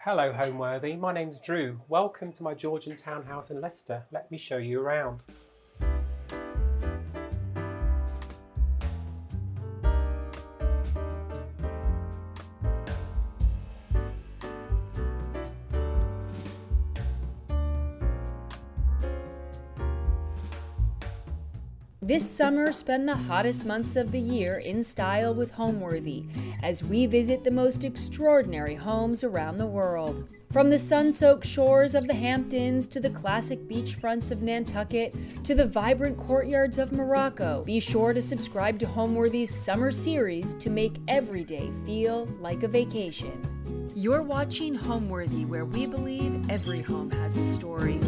Hello Homeworthy, my name's Drew. Welcome to my Georgian townhouse in Leicester. Let me show you around. This summer, spend the hottest months of the year in style with Homeworthy as we visit the most extraordinary homes around the world. From the sun-soaked shores of the Hamptons to the classic beachfronts of Nantucket to the vibrant courtyards of Morocco, be sure to subscribe to Homeworthy's summer series to make every day feel like a vacation. You're watching Homeworthy, where we believe every home has a story.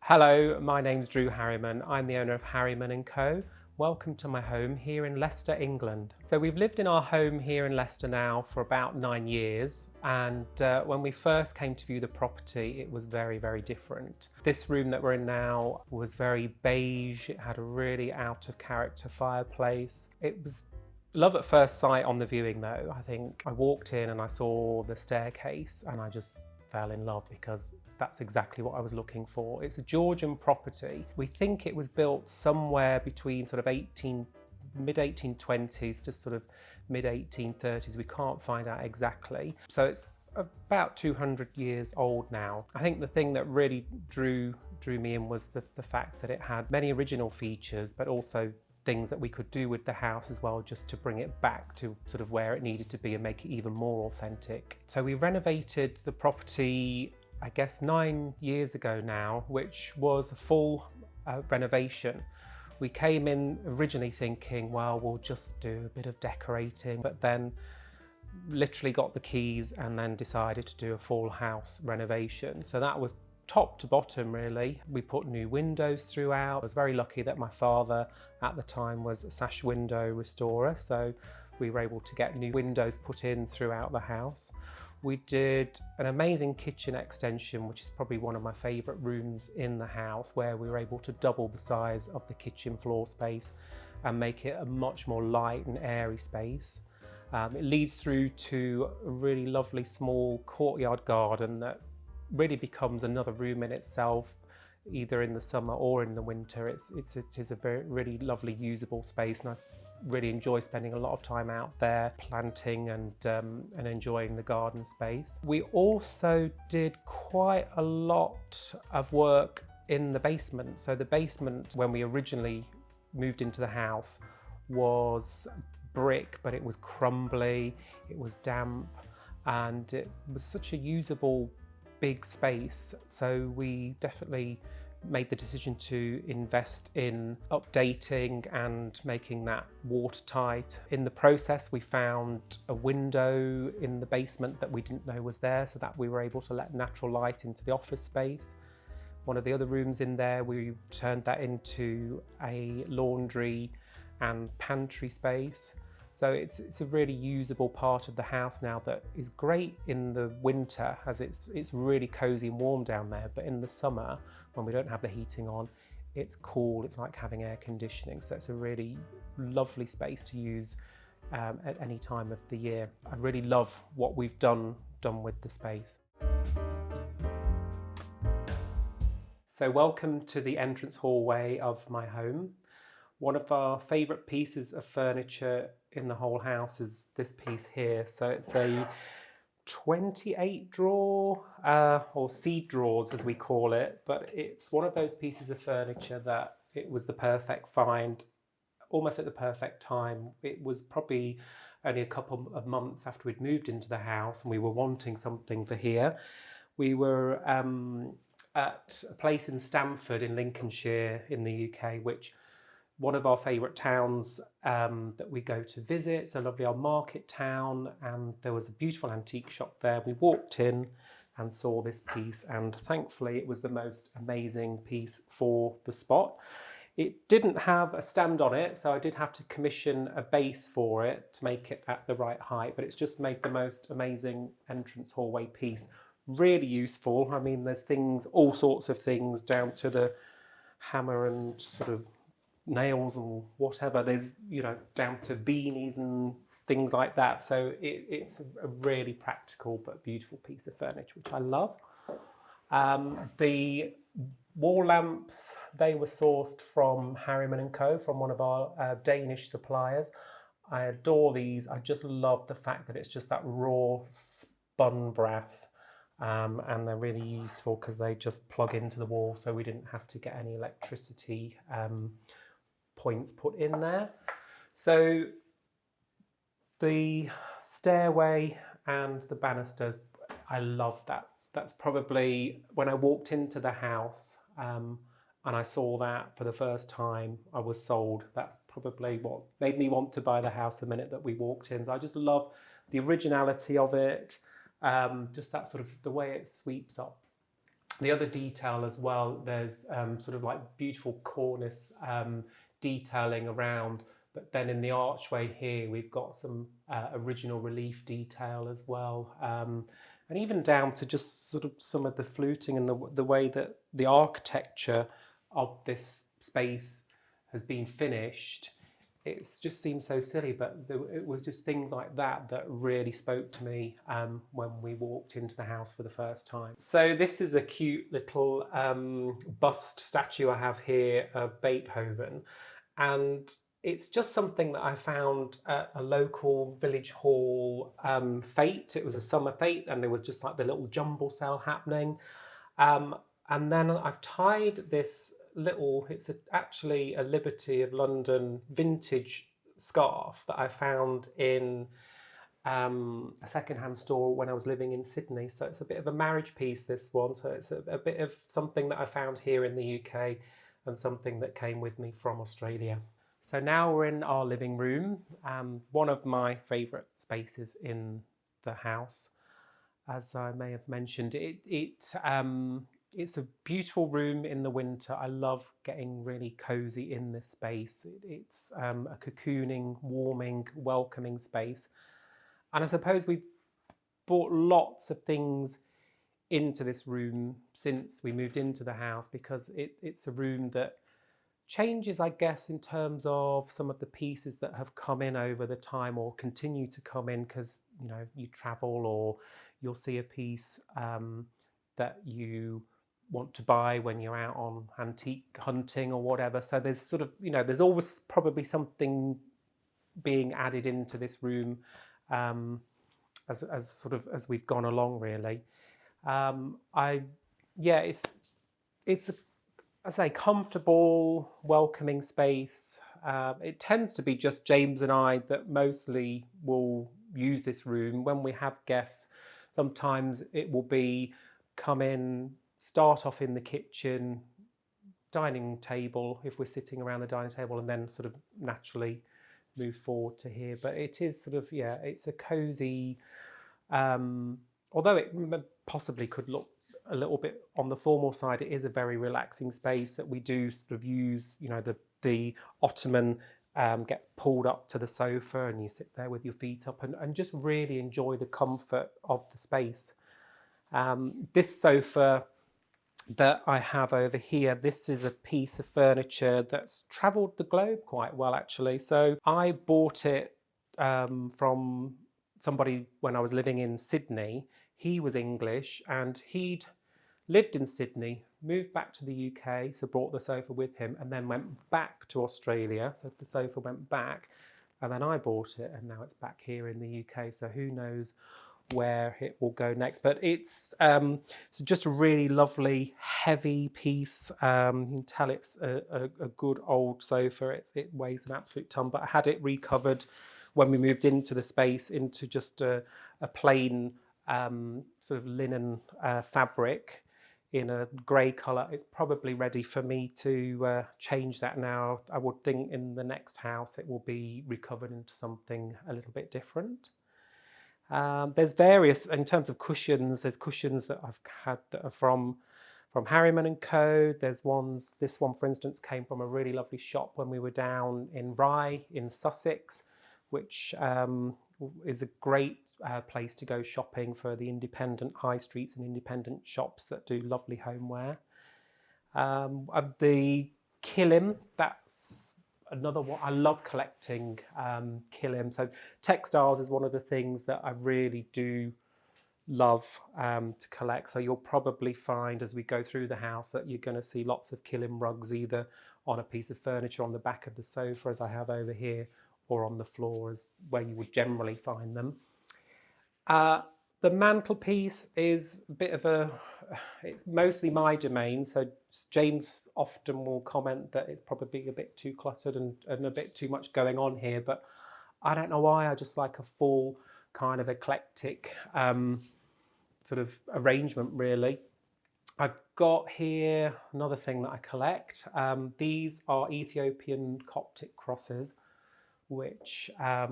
Hello, my name's Drew Harriman. I'm the owner of Harriman & Co. Welcome to my home here in Leicester, England. So we've lived in our home here in Leicester now for about 9 years, and when we first came to view the property, it was very, very different. This room that we're in now was very beige. It had a really out of character fireplace. It was love at first sight on the viewing though. I think I walked in and I saw the staircase and I just fell in love because that's exactly what I was looking for. It's a Georgian property. We think it was built somewhere between sort of mid-1820s to sort of mid-1830s. We can't find out exactly. So it's about 200 years old now. I think the thing that really drew me in was the fact that it had many original features, but also things that we could do with the house as well, just to bring it back to sort of where it needed to be and make it even more authentic. So we renovated the property, I guess 9 years ago now, which was a full renovation. We came in originally thinking, well, we'll just do a bit of decorating, but then literally got the keys and then decided to do a full house renovation. So that was top to bottom really. We put new windows throughout. I was very lucky that my father at the time was a sash window restorer, so we were able to get new windows put in throughout the house. We did an amazing kitchen extension, which is probably one of my favourite rooms in the house, where we were able to double the size of the kitchen floor space and make it a much more light and airy space. It leads through to a really lovely small courtyard garden that really becomes another room in itself, either in the summer or in the winter. It is a very really lovely usable space, and I really enjoy spending a lot of time out there planting and enjoying the garden space. We also did quite a lot of work in the basement. So the basement, when we originally moved into the house, was brick, but it was crumbly, it was damp, and it was such a usable big space. So we definitely made the decision to invest in updating and making that watertight. In the process, we found a window in the basement that we didn't know was there, so that we were able to let natural light into the office space. One of the other rooms in there, we turned that into a laundry and pantry space. So it's a really usable part of the house now that is great in the winter, as it's really cozy and warm down there. But in the summer, when we don't have the heating on, it's cool. It's like having air conditioning. So it's a really lovely space to use at any time of the year. I really love what we've done with the space. So welcome to the entrance hallway of my home. One of our favourite pieces of furniture in the whole house is this piece here. So it's a 28 drawer, or seed drawers as we call it, but it's one of those pieces of furniture that it was the perfect find, almost at the perfect time. It was probably only a couple of months after we'd moved into the house and we were wanting something for here. We were at a place in Stamford in Lincolnshire in the UK, which one of our favourite towns that we go to visit. It's a lovely old market town, and there was a beautiful antique shop there. We walked in and saw this piece, and thankfully it was the most amazing piece for the spot. It didn't have a stand on it, so I did have to commission a base for it to make it at the right height, but it's just made the most amazing entrance hallway piece. Really useful. I mean, there's things, all sorts of things, down to the hammer and sort of nails or whatever. There's, you know, down to beanies and things like that. So it's a really practical but beautiful piece of furniture, which I love. The wall lamps, they were sourced from Harriman and Co, from one of our Danish suppliers. I adore these. I just love the fact that it's just that raw spun brass, and they're really useful because they just plug into the wall, so we didn't have to get any electricity points put in there. So the stairway and the banisters, I love that. That's probably, when I walked into the house and I saw that for the first time, I was sold. That's probably what made me want to buy the house the minute that we walked in. So I just love the originality of it, just that sort of the way it sweeps up. The other detail as well, there's sort of like beautiful cornice detailing around, but then in the archway here, we've got some original relief detail as well. And even down to just sort of some of the fluting and the way that the architecture of this space has been finished. It just seems so silly, but it was just things like that that really spoke to me when we walked into the house for the first time. So this is a cute little bust statue I have here of Beethoven, and it's just something that I found at a local village hall fete. It was a summer fete, and there was just like the little jumble sale happening. And then I've tied this little, it's actually a Liberty of London vintage scarf that I found in a secondhand store when I was living in Sydney. So it's a bit of a marriage piece, this one. So it's a bit of something that I found here in the UK and something that came with me from Australia. So now we're in our living room, one of my favourite spaces in the house. As I may have mentioned, it's a beautiful room in the winter. I love getting really cosy in this space. It's a cocooning, warming, welcoming space. And I suppose we've brought lots of things into this room since we moved into the house, because it's a room that changes, I guess, in terms of some of the pieces that have come in over the time or continue to come in, because you travel or you'll see a piece that you want to buy when you're out on antique hunting or whatever. So there's sort of, there's always probably something being added into this room as we've gone along, really. It's I say comfortable, welcoming space. It tends to be just James and I that mostly will use this room. When we have guests, sometimes it will be come in, start off in the kitchen, dining table, if we're sitting around the dining table, and then sort of naturally move forward to here. But it is sort of, it's a cosy, although it possibly could look a little bit on the formal side, it is a very relaxing space that we do sort of use. The ottoman gets pulled up to the sofa, and you sit there with your feet up and just really enjoy the comfort of the space. This sofa that I have over here, this is a piece of furniture that's travelled the globe quite well, actually. So I bought it from somebody when I was living in Sydney. He was English and he'd lived in Sydney, moved back to the UK, so brought the sofa with him, and then went back to Australia. So the sofa went back, and then I bought it, and now it's back here in the UK. So who knows where it will go next. But it's just a really lovely, heavy piece. You can tell it's a good old sofa. It weighs an absolute ton, but I had it recovered when we moved into the space into just a plain sort of linen fabric in a grey colour. It's probably ready for me to change that now. I would think in the next house it will be recovered into something a little bit different. There's various, in terms of cushions, there's cushions that I've had that are from Harriman and Co. There's ones, this one for instance came from a really lovely shop when we were down in Rye in Sussex, which is a great place to go shopping for the independent high streets and independent shops that do lovely homeware. The kilim, that's another one. I love collecting kilim. So textiles is one of the things that I really do love to collect. So you'll probably find as we go through the house that you're going to see lots of kilim rugs either on a piece of furniture on the back of the sofa, as I have over here, or on the floor, as where you would generally find them. The mantelpiece is a bit of it's mostly my domain, so James often will comment that it's probably a bit too cluttered and a bit too much going on here, but I don't know why, I just like a full kind of eclectic sort of arrangement, really. I've got here another thing that I collect. These are Ethiopian Coptic crosses, which I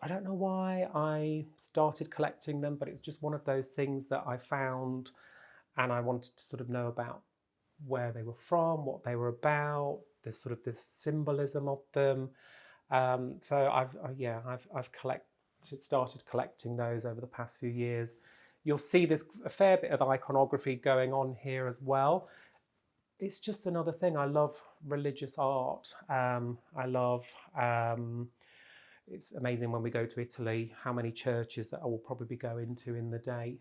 don't know why I started collecting them, but it's just one of those things that I found and I wanted to sort of know about where they were from, what they were about, this symbolism of them. So I've started collecting those over the past few years. You'll see there's a fair bit of iconography going on here as well. It's just another thing. I love religious art. It's amazing when we go to Italy how many churches that I will probably go into in the day.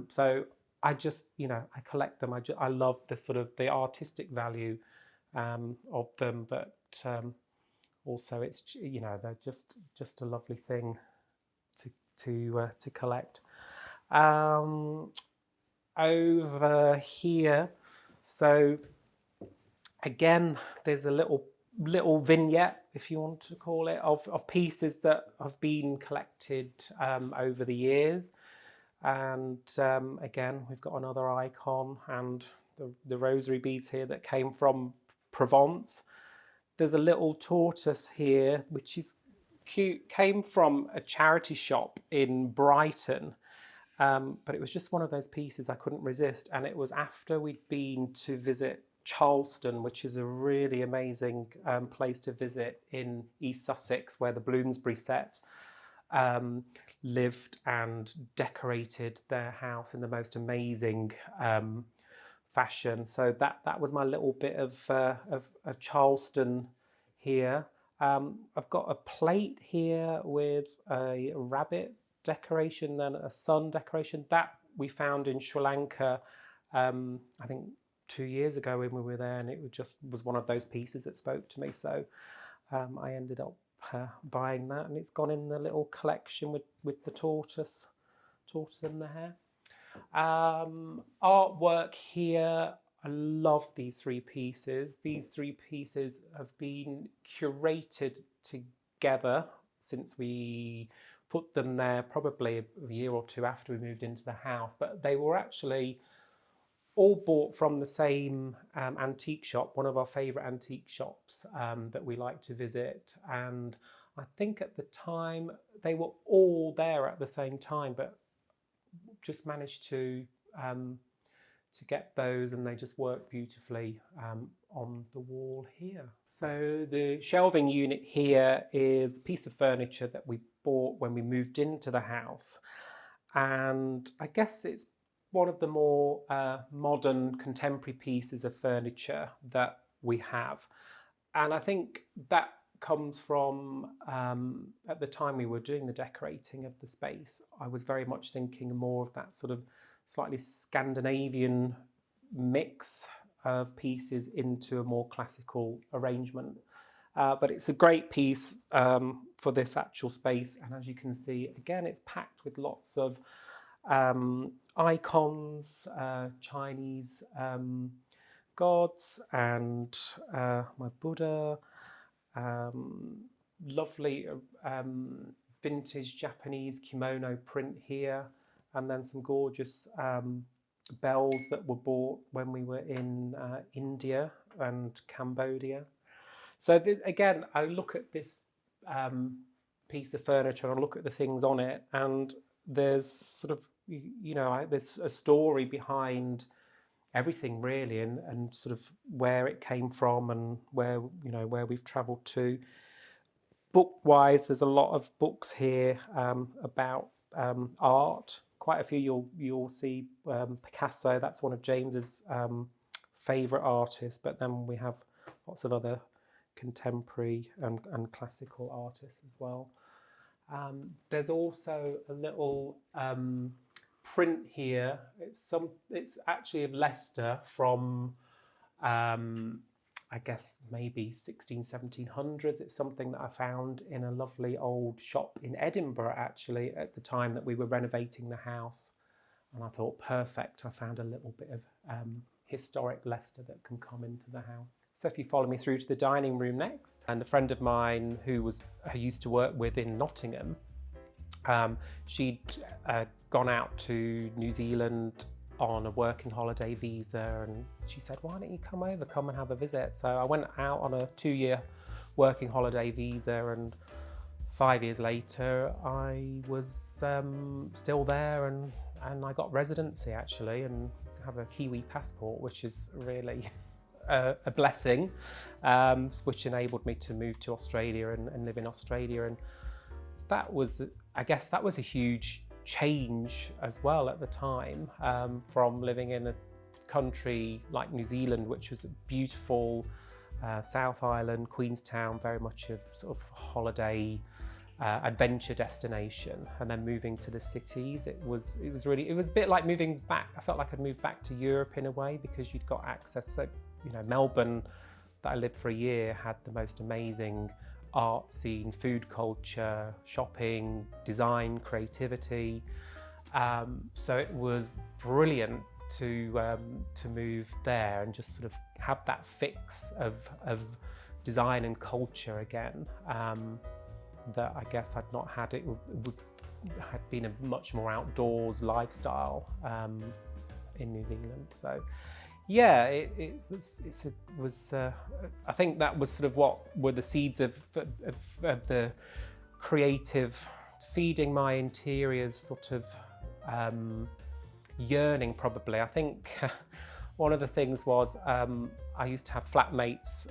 So I just, I collect them. I love the artistic value of them, but also it's, they're just a lovely thing to collect. Over here, so again, there's a little vignette, if you want to call it, of pieces that have been collected over the years. And again, we've got another icon and the rosary beads here that came from Provence. There's a little tortoise here, which is cute, came from a charity shop in Brighton. But it was just one of those pieces I couldn't resist. And it was after we'd been to visit Charleston, which is a really amazing place to visit in East Sussex, where the Bloomsbury set lived and decorated their house in the most amazing fashion. So that was my little bit of Charleston here. I've got a plate here with a rabbit decoration, then a sun decoration that we found in Sri Lanka, I think 2 years ago when we were there, and it was one of those pieces that spoke to me. So I ended up buying that, and it's gone in the little collection with the tortoise in the hair. Artwork here. I love these three pieces. These three pieces have been curated together since we put them there, probably a year or two after we moved into the house, but they were actually all bought from the same antique shop, one of our favourite antique shops that we like to visit. And I think at the time they were all there at the same time, but just managed to get those, and they just work beautifully on the wall here. So the shelving unit here is a piece of furniture that we bought when we moved into the house, and I guess it's one of the more modern contemporary pieces of furniture that we have. And I think that comes from at the time we were doing the decorating of the space, I was very much thinking more of that sort of slightly Scandinavian mix of pieces into a more classical arrangement. But it's a great piece for this actual space. And as you can see, again, it's packed with lots of icons, Chinese gods, and my Buddha, lovely vintage Japanese kimono print here, and then some gorgeous bells that were bought when we were in India and Cambodia. So again, I look at this piece of furniture and I look at the things on it, and there's sort of, there's a story behind everything really, and sort of where it came from and where we've travelled to. Book-wise, there's a lot of books here about art. Quite a few you'll see Picasso. That's one of James's favourite artists. But then we have lots of other contemporary and classical artists as well. There's also a little print here. It's actually of Leicester from I guess maybe 1700s. It's something that I found in a lovely old shop in Edinburgh, actually, at the time that we were renovating the house. And I thought, perfect, I found a little bit of historic Leicester that can come into the house. So if you follow me through to the dining room next, and a friend of mine who used to work with in Nottingham, she'd gone out to New Zealand on a working holiday visa, and she said, why don't you come and have a visit? So I went out on a 2-year working holiday visa, and 5 years later I was still there, and I got residency actually, and have a Kiwi passport, which is really a blessing, which enabled me to move to Australia and live in Australia. And I guess that was a huge change as well at the time, from living in a country like New Zealand, which was a beautiful South Island, Queenstown, very much a sort of holiday adventure destination, and then moving to the cities. It was a bit like moving back. I felt like I'd moved back to Europe in a way, because you'd got access. So, Melbourne, that I lived for a year, had the most amazing art scene, food culture, shopping, design, creativity. So it was brilliant to move there and just sort of have that fix of design and culture again, that I guess I'd not had. It had been a much more outdoors lifestyle in New Zealand. So yeah, it was. I think that was sort of what were the seeds of the creative, feeding my interiors sort of yearning, probably. I think one of the things was I used to have flatmates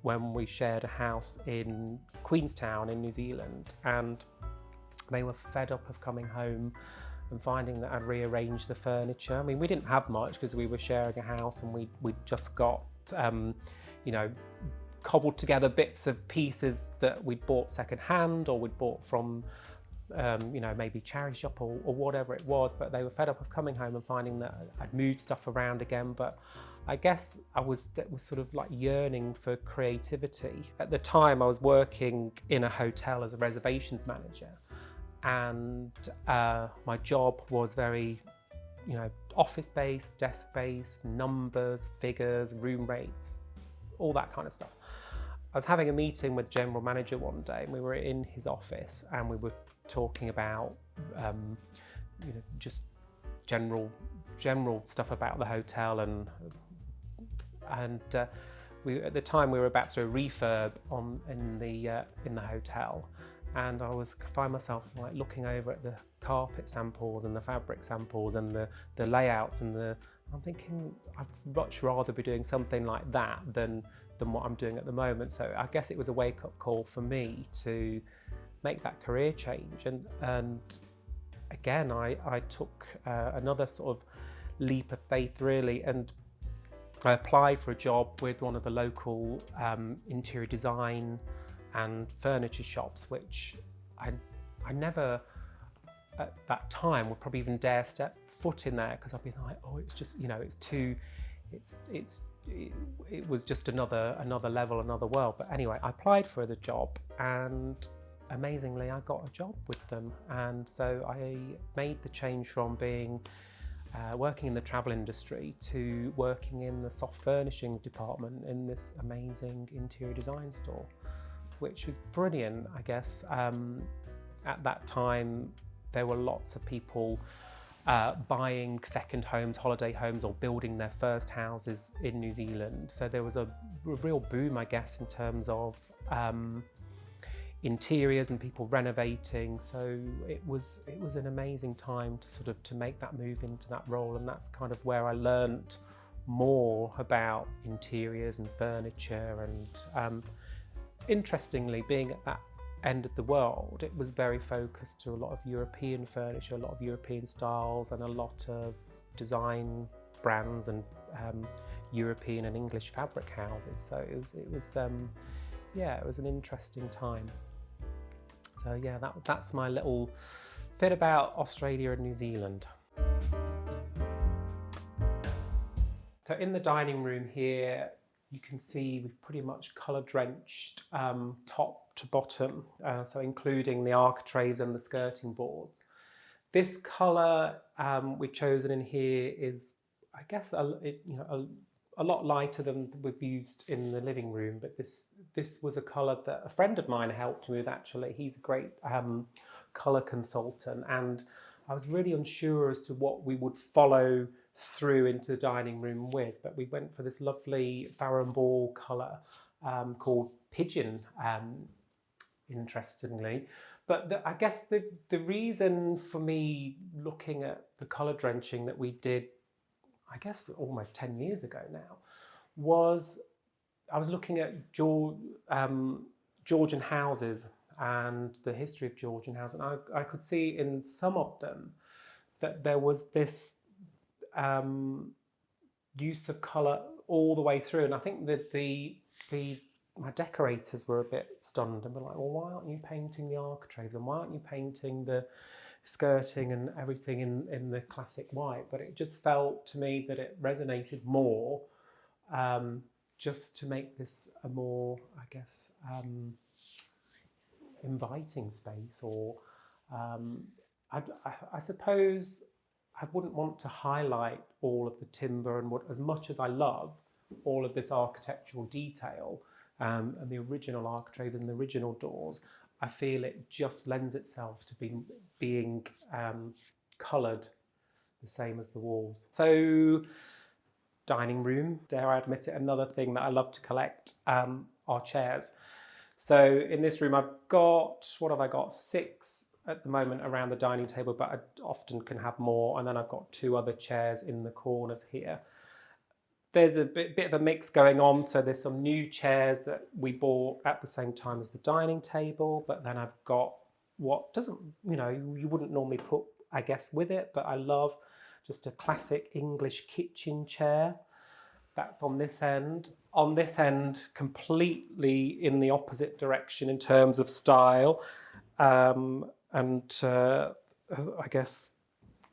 when we shared a house in Queenstown in New Zealand, and they were fed up of coming home and finding that I'd rearranged the furniture. I mean, we didn't have much because we were sharing a house, and we'd just got, cobbled together bits of pieces that we'd bought secondhand, or we'd bought from, maybe charity shop or whatever it was. But they were fed up of coming home and finding that I'd moved stuff around again. But I guess that was sort of like yearning for creativity. At the time, I was working in a hotel as a reservations manager. And my job was very, office-based, desk-based, numbers, figures, room rates, all that kind of stuff. I was having a meeting with the general manager one day, and we were in his office, and we were talking about, just general stuff about the hotel, and at the time we were about to do a refurb in the hotel. And I find myself like looking over at the carpet samples and the fabric samples and the layouts, and I'm thinking I'd much rather be doing something like that than what I'm doing at the moment. So I guess it was a wake-up call for me to make that career change. And again, I took another sort of leap of faith, really, and I applied for a job with one of the local interior design and furniture shops, which I never at that time would probably even dare step foot in there, because I'd be like, oh, it's just, it was just another level, another world. But anyway, I applied for the job, and amazingly I got a job with them. And so I made the change from being working in the travel industry to working in the soft furnishings department in this amazing interior design store, which was brilliant. I guess at that time there were lots of people buying second homes, holiday homes, or building their first houses in New Zealand. So there was a real boom, I guess, in terms of interiors and people renovating. So it was an amazing time to make that move into that role, and that's kind of where I learnt more about interiors and furniture. And interestingly, being at that end of the world, it was very focused to a lot of European furniture, a lot of European styles, and a lot of design brands and European and English fabric houses. So yeah, it was an interesting time. So yeah, that's my little bit about Australia and New Zealand. So in the dining room here, you can see we've pretty much colour drenched top to bottom, so including the architraves and the skirting boards. This colour we've chosen in here is, I guess, a lot lighter than we've used in the living room, but this was a colour that a friend of mine helped me with actually. He's a great colour consultant, and I was really unsure as to what we would follow through into the dining room with, but we went for this lovely Farrow & Ball colour called Pigeon, interestingly. But I guess the reason for me looking at the colour drenching that we did, I guess almost 10 years ago now, was I was looking at Georgian houses and the history of Georgian houses, and I could see in some of them that there was this use of colour all the way through, and I think that my decorators were a bit stunned and were like, well, why aren't you painting the architraves, and why aren't you painting the skirting and everything in the classic white? But it just felt to me that it resonated more, just to make this a more, I guess, inviting space, or I suppose I wouldn't want to highlight all of the timber and as much as I love all of this architectural detail and the original architrave and the original doors, I feel it just lends itself to being coloured the same as the walls. So, dining room, dare I admit it, another thing that I love to collect are chairs. So in this room I've got, what have I got, 6 at the moment around the dining table, but I often can have more, and then I've got 2 other chairs in the corners here. There's a bit of a mix going on, so there's some new chairs that we bought at the same time as the dining table, but then I've got what doesn't, you wouldn't normally put, I guess, with it, but I love just a classic English kitchen chair. That's on this end. On this end, completely in the opposite direction in terms of style, I guess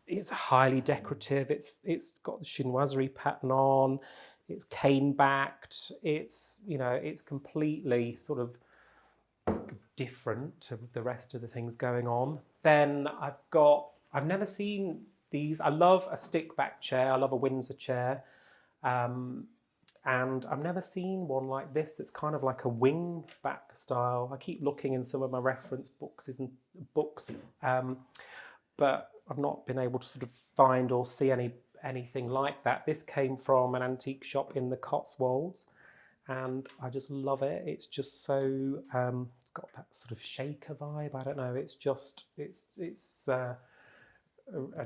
it's highly decorative. It's got the chinoiserie pattern on. It's cane backed. It's completely sort of different to the rest of the things going on. Then I've never seen these. I love a stick back chair. I love a Windsor chair. And I've never seen one like this that's kind of like a wing back style. I keep looking in some of my reference books, but I've not been able to sort of find or see anything like that. This came from an antique shop in the Cotswolds, and I just love it. It's just so got that sort of shaker vibe. I don't know. It's an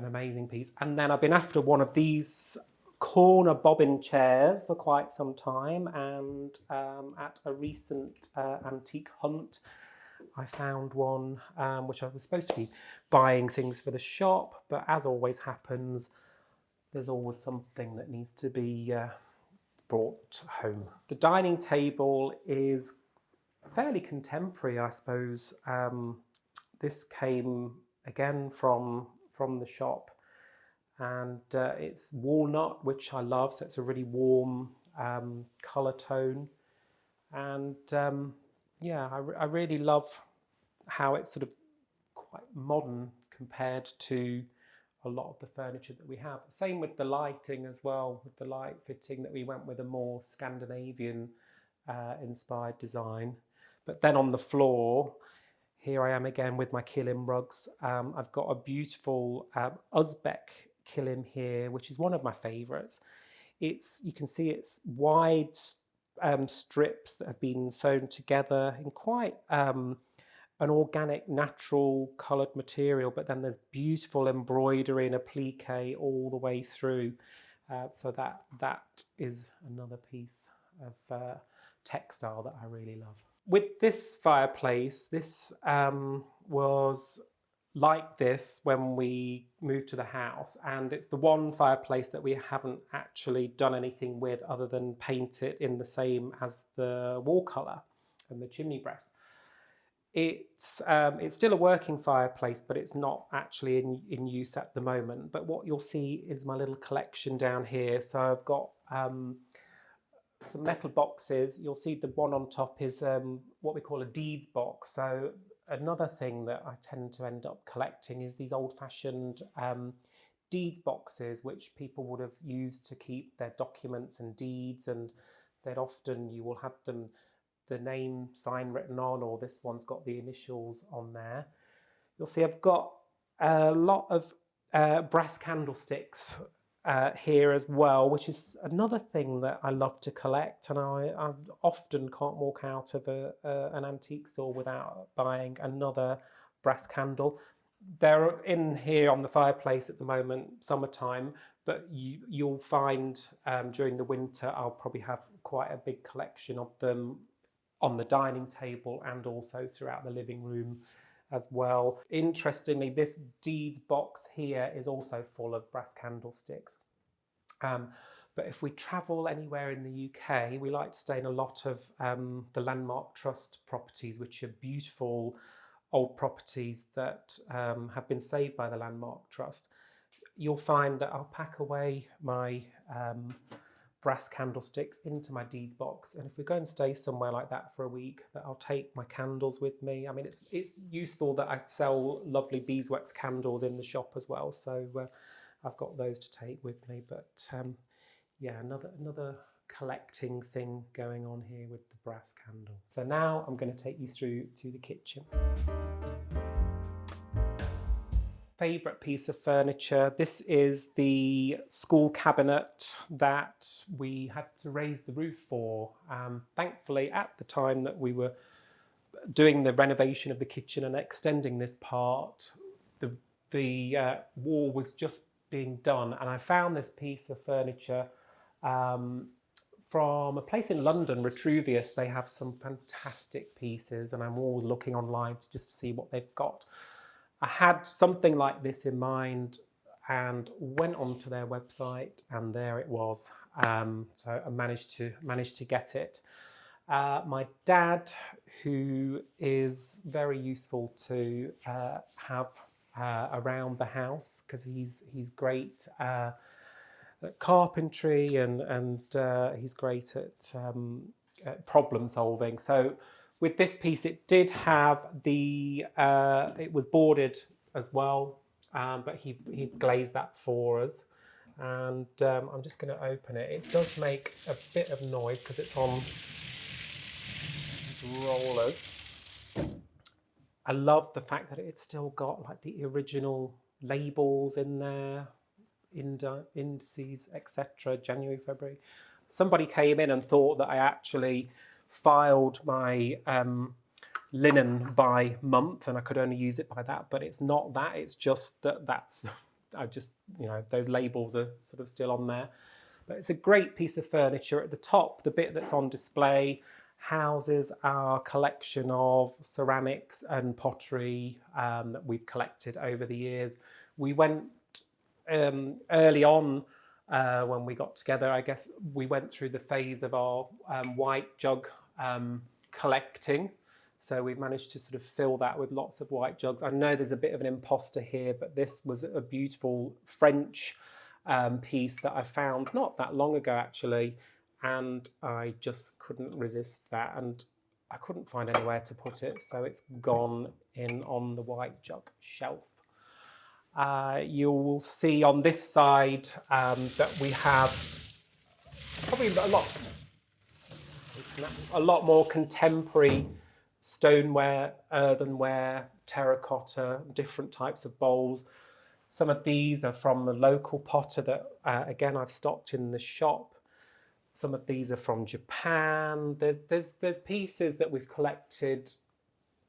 amazing piece. And then I've been after one of these corner bobbin chairs for quite some time, and at a recent antique hunt I found one which I was supposed to be buying things for the shop, but as always happens, there's always something that needs to be brought home. The dining table is fairly contemporary, I suppose. This came again from the shop, and it's walnut, which I love, so it's a really warm colour tone. And yeah, I really love how it's sort of quite modern compared to a lot of the furniture that we have. Same with the lighting as well, with the light fitting, that we went with a more Scandinavian inspired design. But then on the floor, here I am again with my Kilim rugs. I've got a beautiful Uzbek Kilim here, which is one of my favourites. You can see it's wide strips that have been sewn together in quite an organic, natural coloured material, but then there's beautiful embroidery and applique all the way through. So that is another piece of textile that I really love. With this fireplace, this was like this when we moved to the house, and it's the one fireplace that we haven't actually done anything with other than paint it in the same as the wall colour. and the chimney breast. It's still a working fireplace, but it's not actually in use at the moment. But what you'll see is my little collection down here. So I've got some metal boxes. You'll see the one on top is what we call a deeds box. So another thing that I tend to end up collecting is these old-fashioned deeds boxes, which people would have used to keep their documents and deeds, and then often you will have them the name sign written on, or this one's got the initials on there. You'll see I've got a lot of brass candlesticks here as well, which is another thing that I love to collect, and I often can't walk out of an antique store without buying another brass candle. They're in here on the fireplace at the moment, summertime, but you'll find during the winter I'll probably have quite a big collection of them on the dining table and also throughout the living room as well. Interestingly, this deeds box here is also full of brass candlesticks. But if we travel anywhere in the UK, we like to stay in a lot of the Landmark Trust properties, which are beautiful old properties that have been saved by the Landmark Trust. You'll find that I'll pack away my brass candlesticks into my deeds box, and if we go and stay somewhere like that for a week, that I'll take my candles with me. I mean, it's useful that I sell lovely beeswax candles in the shop as well, so I've got those to take with me. But yeah, another collecting thing going on here with the brass candle. So now I'm going to take you through to the kitchen. Favourite piece of furniture. This is the school cabinet that we had to raise the roof for. Thankfully, at the time that we were doing the renovation of the kitchen and extending this part, the wall was just being done, and I found this piece of furniture from a place in London, Vitruvius. They have some fantastic pieces, and I'm always looking online to just see what they've got. I had something like this in mind and went onto their website, and there it was. So I managed to get it. My dad, who is very useful to have around the house because he's great at carpentry and he's great at problem solving. So with this piece, it did have it was boarded as well, but he glazed that for us. And I'm just going to open it. It does make a bit of noise because it's on these rollers. I love the fact that it's still got like the original labels in there, indices, etc. January, February. Somebody came in and thought that I actually filed my linen by month and I could only use it by that, but it's not that. It's just that's I just, those labels are sort of still on there. But it's a great piece of furniture. At the top, the bit that's on display houses our collection of ceramics and pottery that we've collected over the years. We went early on when we got together, I guess we went through the phase of our white jug collecting. So we've managed to sort of fill that with lots of white jugs. I know there's a bit of an imposter here, but this was a beautiful French piece that I found not that long ago, actually. And I just couldn't resist that. And I couldn't find anywhere to put it. So it's gone in on the white jug shelf. You will see on this side that we have probably a lot more contemporary stoneware, earthenware, terracotta, different types of bowls. Some of these are from the local potter that, again, I've stocked in the shop. Some of these are from Japan. There's pieces that we've collected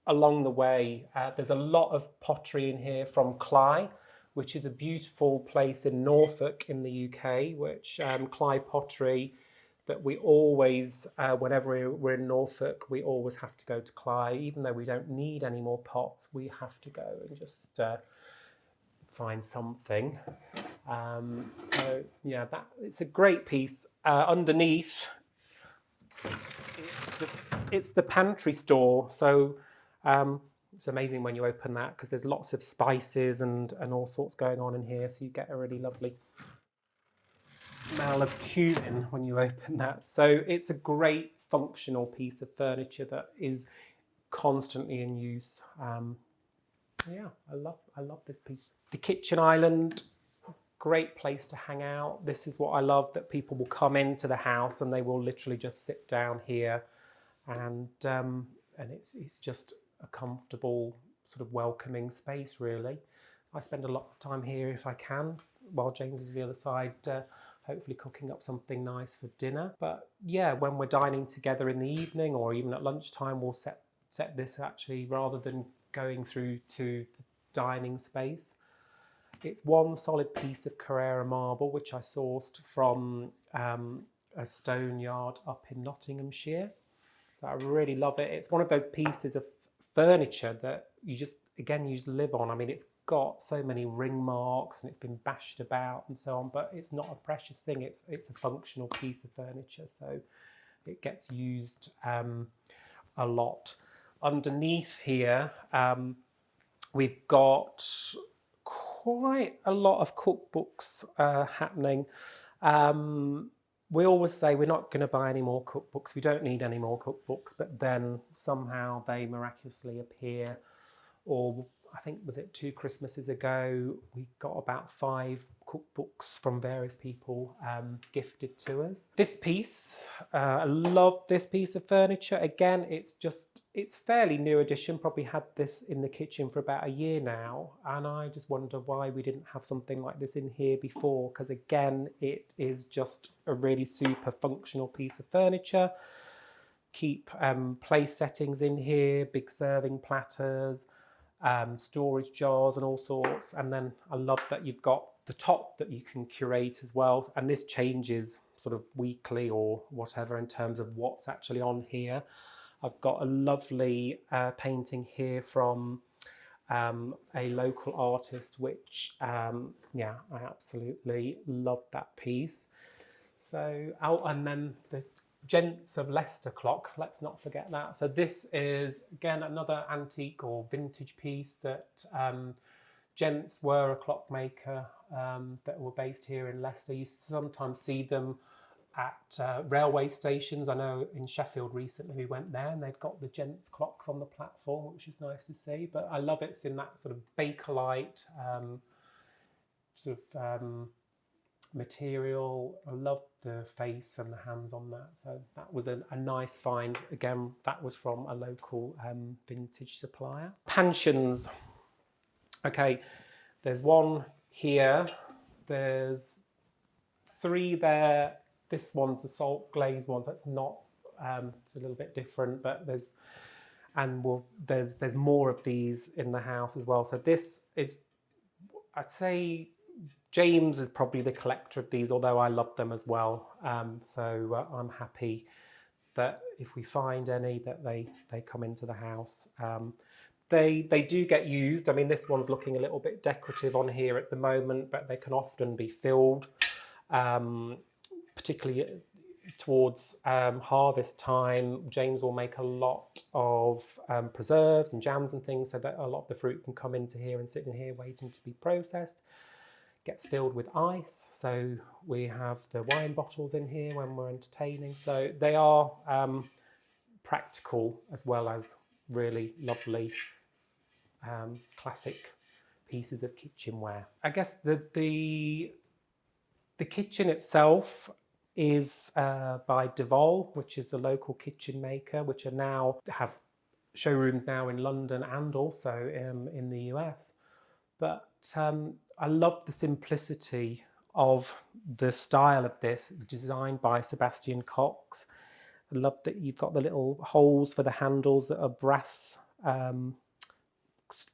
along the way. There's a lot of pottery in here from Cly, which is a beautiful place in Norfolk in the UK, which Cly pottery that we always, whenever we're in Norfolk, we always have to go to Cly. Even though we don't need any more pots, we have to go and just find something. So yeah, it's a great piece. Underneath, it's just It's the pantry store. So it's amazing when you open that because there's lots of spices and all sorts going on in here. So you get a really lovely smell of cumin when you open that. So it's a great functional piece of furniture that is constantly in use. Yeah, I love this piece. The kitchen island, great place to hang out. This is what I love, that people will come into the house and they will literally just sit down here, and it's just a comfortable, sort of welcoming space, really. I spend a lot of time here if I can, while James is on the other side, hopefully cooking up something nice for dinner. But yeah, when we're dining together in the evening or even at lunchtime, we'll set this actually, rather than going through to the dining space. It's one solid piece of Carrara marble, which I sourced from a stone yard up in Nottinghamshire. So I really love it. It's one of those pieces of furniture that you just live on. I mean, it's got so many ring marks and it's been bashed about and so on, but it's not a precious thing. It's a functional piece of furniture, so it gets used a lot. Underneath here, we've got quite a lot of cookbooks happening. We always say we're not going to buy any more cookbooks. We don't need any more cookbooks, but then somehow they miraculously appear. Or I think, was it 2 Christmases ago, we got about 5 cookbooks from various people gifted to us. This piece, I love this piece of furniture. Again, it's fairly new edition, probably had this in the kitchen for about a year now, and I just wonder why we didn't have something like this in here before, because again, it is just a really super functional piece of furniture. Keep place settings in here, big serving platters, storage jars and all sorts. And then I love that you've got the top that you can curate as well, and this changes sort of weekly or whatever in terms of what's actually on here. I've got a lovely painting here from a local artist, which yeah, I absolutely love that piece. So and then the Gents of Leicester clock, let's not forget that. So this is, again, another antique or vintage piece that Gents were a clockmaker that were based here in Leicester. You sometimes see them at railway stations. I know in Sheffield recently we went there and they've got the Gents clocks on the platform, which is nice to see. But I love it's in that sort of Bakelite sort of material. I love the face and the hands on that. So that was a nice find. Again, that was from a local vintage supplier. Pansions. Okay, there's one here. There's 3 there. This one's the salt glaze one, so it's not. It's a little bit different, but there's more of these in the house as well. So this is, I'd say, James is probably the collector of these, although I love them as well. So I'm happy that if we find any, that they come into the house. They do get used. I mean, this one's looking a little bit decorative on here at the moment, but they can often be filled, particularly towards harvest time. James will make a lot of preserves and jams and things, so that a lot of the fruit can come into here and sit in here waiting to be processed. Gets filled with ice, so we have the wine bottles in here when we're entertaining. So they are practical as well as really lovely classic pieces of kitchenware. I guess the kitchen itself is by Devol, which is the local kitchen maker, which are now have showrooms now in London and also in the US. But I love the simplicity of the style of this. It was designed by Sebastian Cox. I love that you've got the little holes for the handles that are brass,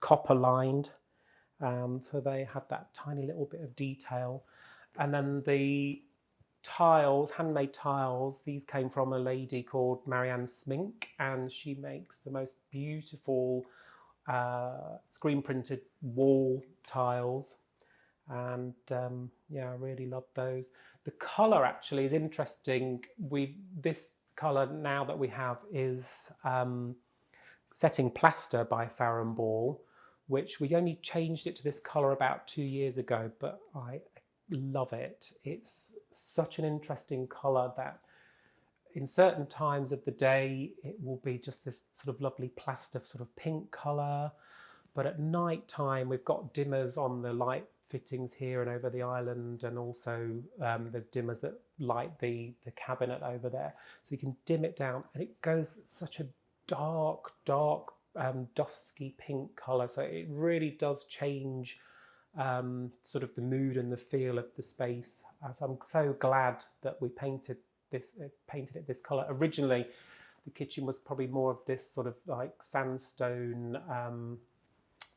copper lined. So they have that tiny little bit of detail. And then the tiles, handmade tiles, these came from a lady called Marianne Smink, and she makes the most beautiful screen printed wall tiles, and yeah, I really love those. The colour actually is interesting. This colour now that we have is Setting Plaster by Farrow & Ball, which we only changed it to this colour about 2 years ago, but I love it. It's such an interesting colour that in certain times of the day it will be just this sort of lovely plaster sort of pink colour, but at night time we've got dimmers on the light fittings here and over the island, and also there's dimmers that light the cabinet over there, so you can dim it down and it goes such a dark dusky pink colour, so it really does change sort of the mood and the feel of the space. So I'm so glad that we painted it this colour. Originally the kitchen was probably more of this sort of like sandstone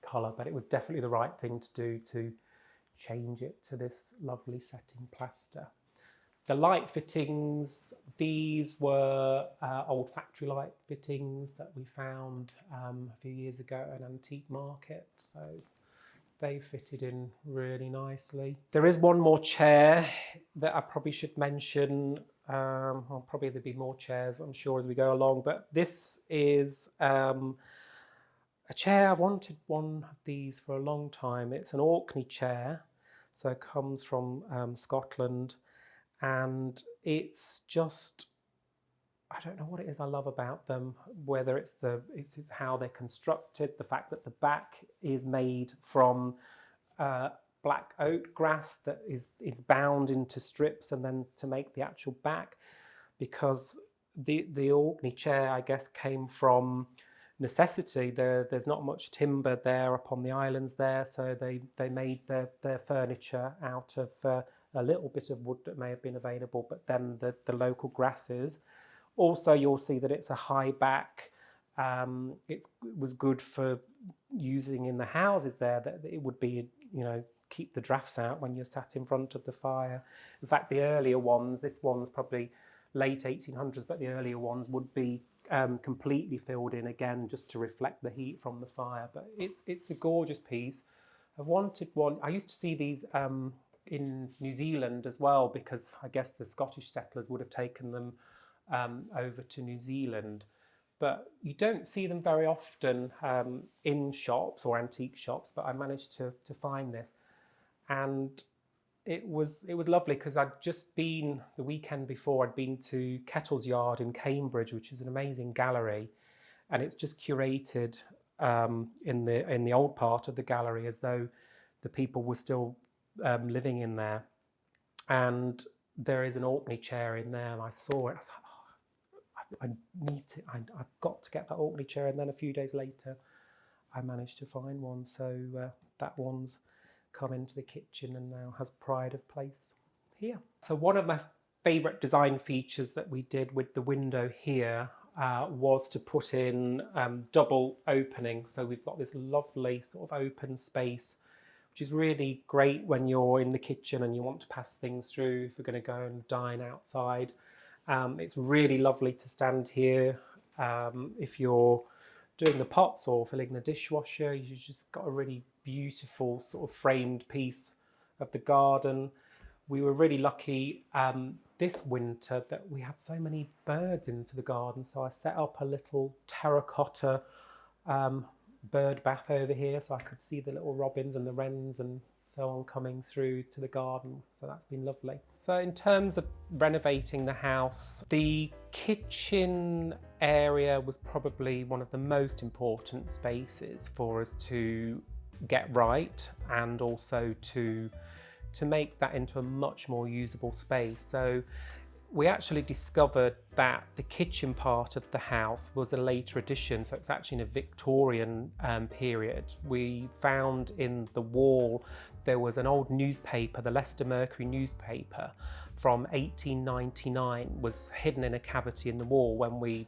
colour, but it was definitely the right thing to do to change it to this lovely Setting Plaster. The light fittings, these were old factory light fittings that we found a few years ago at an antique market, so they fitted in really nicely. There is one more chair that I probably should mention. Well, probably there'll be more chairs, I'm sure, as we go along, but this is a chair. I've wanted one of these for a long time. It's an Orkney chair, so it comes from Scotland, and it's just, I don't know what it is I love about them, whether it's how they're constructed, the fact that the back is made from black oak grass that it's bound into strips, and then to make the actual back, because the Orkney chair, I guess, came from necessity. There's not much timber there upon the islands there, so they made their furniture out of a little bit of wood that may have been available, but then the local grasses. Also, you'll see that it's a high back. It was good for using in the houses there, that it would be, you know, keep the drafts out when you're sat in front of the fire. In fact, the earlier ones, this one's probably late 1800s, but the earlier ones would be completely filled in again, just to reflect the heat from the fire. But it's a gorgeous piece. I've wanted one. I used to see these in New Zealand as well, because I guess the Scottish settlers would have taken them over to New Zealand, but you don't see them very often in shops or antique shops. But I managed to find this, and it was lovely, because I'd just been the weekend before, I'd been to Kettle's Yard in Cambridge, which is an amazing gallery, and it's just curated in the old part of the gallery as though the people were still living in there. And there is an Orkney chair in there, and I saw it. I was like, I need to. I've got to get that Orkney chair. And then a few days later, I managed to find one. So that one's come into the kitchen and now has pride of place here. So one of my favourite design features that we did with the window here was to put in double opening. So we've got this lovely sort of open space, which is really great when you're in the kitchen and you want to pass things through if you're going to go and dine outside. It's really lovely to stand here if you're doing the pots or filling the dishwasher. You've just got a really beautiful sort of framed piece of the garden. We were really lucky this winter that we had so many birds into the garden, so I set up a little terracotta bird bath over here, so I could see the little robins and the wrens and so on coming through to the garden. So that's been lovely. So in terms of renovating the house, the kitchen area was probably one of the most important spaces for us to get right, and also to make that into a much more usable space. So we actually discovered that the kitchen part of the house was a later addition, so it's actually in a Victorian period. We found in the wall there was an old newspaper, the Leicester Mercury newspaper from 1899, was hidden in a cavity in the wall when we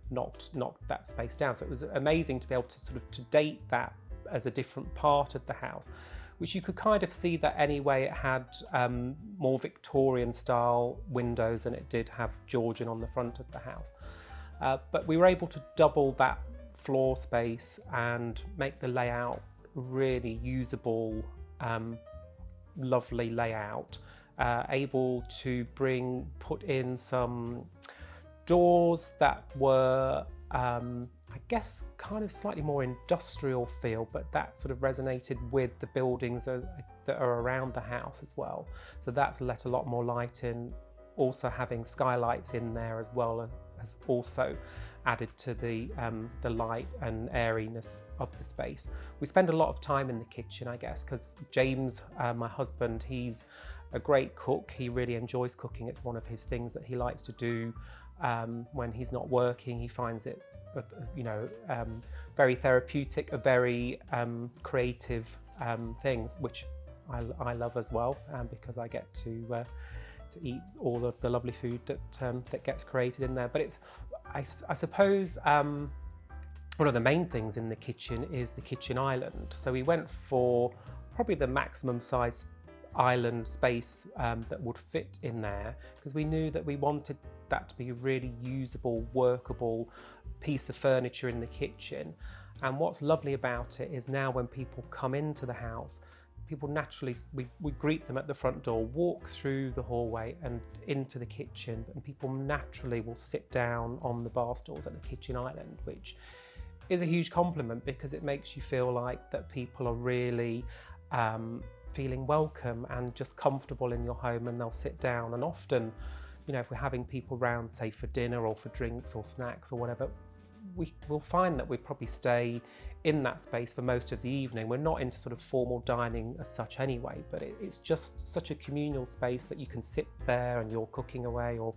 knocked that space down. So it was amazing to be able to sort of to date that as a different part of the house, which you could kind of see that anyway. It had more Victorian style windows than it did have Georgian on the front of the house. But we were able to double that floor space and make the layout really usable, lovely layout. Able to put in some doors that were, I guess, kind of slightly more industrial feel, but that sort of resonated with the buildings that are around the house as well. So that's let a lot more light in. Also having skylights in there as well has also added to the light and airiness of the space. We spend a lot of time in the kitchen, I guess, because James, my husband, he's a great cook. He really enjoys cooking. It's one of his things that he likes to do when he's not working. He finds it, very therapeutic, a very creative things, which I love as well, because I get to eat all of the lovely food that gets created in there. But it's, I suppose, one of the main things in the kitchen is the kitchen island. So we went for probably the maximum size island space that would fit in there, because we knew that we wanted that to be a really usable, workable piece of furniture in the kitchen. And what's lovely about it is now when people come into the house, people naturally, we greet them at the front door, walk through the hallway and into the kitchen, and people naturally will sit down on the bar stools at the kitchen island, which is a huge compliment, because it makes you feel like that people are really feeling welcome and just comfortable in your home, and they'll sit down. And often, if we're having people round, say for dinner or for drinks or snacks or whatever, we'll find that we probably stay in that space for most of the evening. We're not into sort of formal dining as such anyway, but it's just such a communal space that you can sit there and you're cooking away or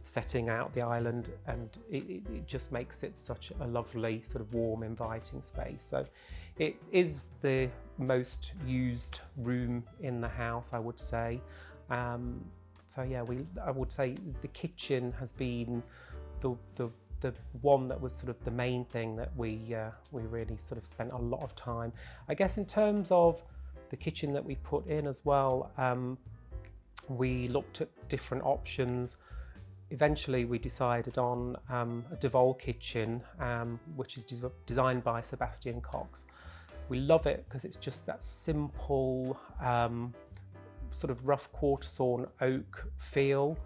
setting out the island, and it just makes it such a lovely sort of warm, inviting space. So it is the most used room in the house, I would say. So yeah, I would say the kitchen has been the one that was sort of the main thing that we really sort of spent a lot of time. I guess in terms of the kitchen that we put in as well, we looked at different options. Eventually we decided on a Duval kitchen, which is designed by Sebastian Cox. We love it because it's just that simple, sort of rough quarter sawn oak feel.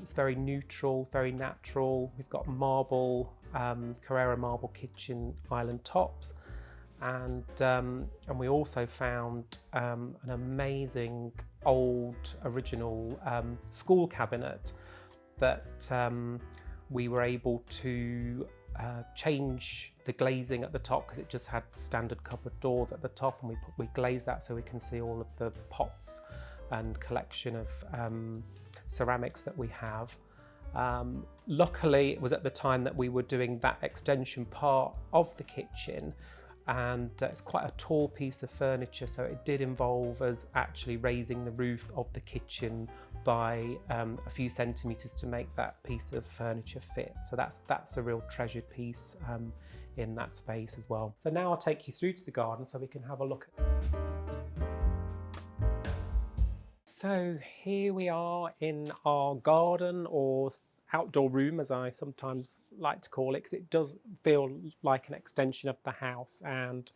It's very neutral, very natural. We've got marble, Carrara marble kitchen island tops, and we also found an amazing old original school cabinet that we were able to change the glazing at the top, because it just had standard cupboard doors at the top, and we glazed that so we can see all of the pots and collection of ceramics that we have. Luckily, it was at the time that we were doing that extension part of the kitchen, and it's quite a tall piece of furniture, so it did involve us actually raising the roof of the kitchen by a few centimetres to make that piece of furniture fit. So that's a real treasured piece in that space as well. So now I'll take you through to the garden so we can have a look at it. So here we are in our garden, or outdoor room as I sometimes like to call it, because it does feel like an extension of the house and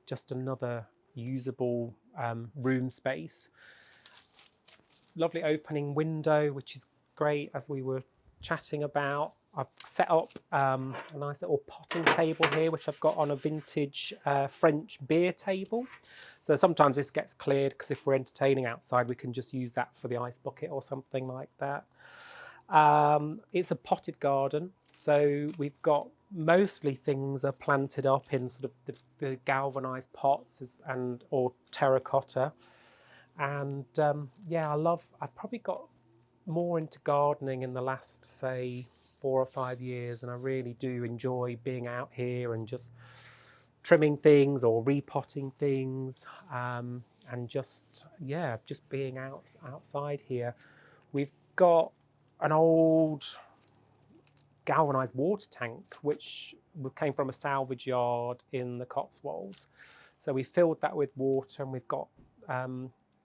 just another usable room space. Lovely opening window, which is great, as we were chatting about. I've set up a nice little potting table here, which I've got on a vintage French beer table. So sometimes this gets cleared, because if we're entertaining outside, we can just use that for the ice bucket or something like that. It's a potted garden, so we've got mostly things are planted up in sort of the galvanized pots or terracotta. And yeah, I've probably got more into gardening in the last, say, 4 or 5 years, and I really do enjoy being out here and just trimming things or repotting things, and just being outside here. We've got an old galvanized water tank which came from a salvage yard in the Cotswolds. So we filled that with water, and we've got